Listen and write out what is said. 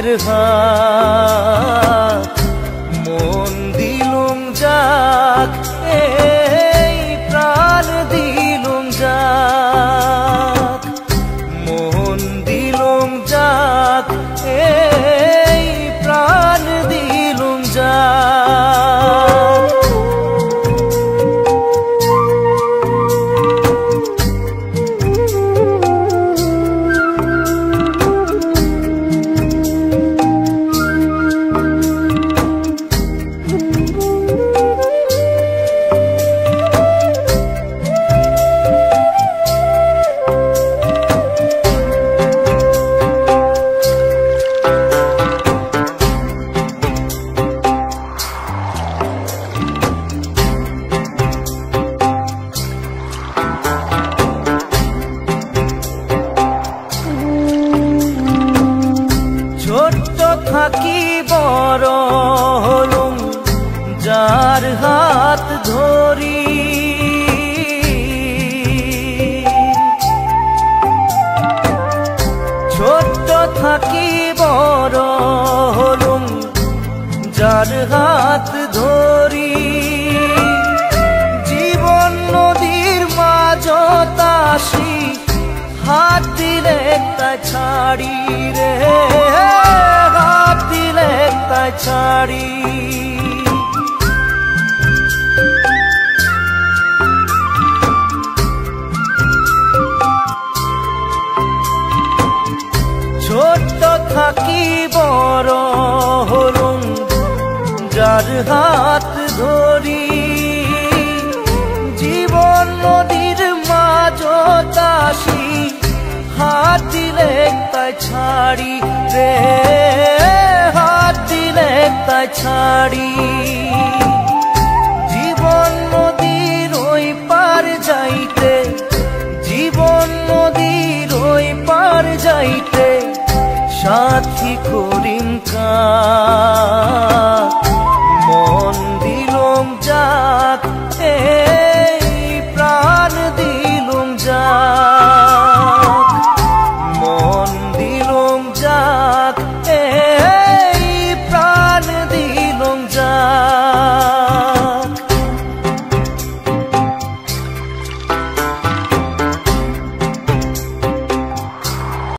মনের হাত মন দিলুম যাক, এই প্রাণ দিলুম যাক, মন দিলুম যাক, এই প্রাণ দিলুম যাক। ছোট্ট থাকি বড় হলুম যার হাত ধরি, ছোট্ট থাকি বড় হলুম যার হাত ধরি, জীবন নদীর মাঝত আসি হাত দিলে তাই ছাড়ি রে, হাত দিলে তাই ছাড়ি। ছোট্ট থাকি বড় হলুম যার হাত ধরি, জীবন নদীর মাঝত আসি হাত দিলে তাই ছাড়ি রে, হাত দিলে তাই ছাড়ি। জীবন নদীর ওই পার যাইতে, জীবন নদীর ওই পার যাইতে সাথী করিম কাজ।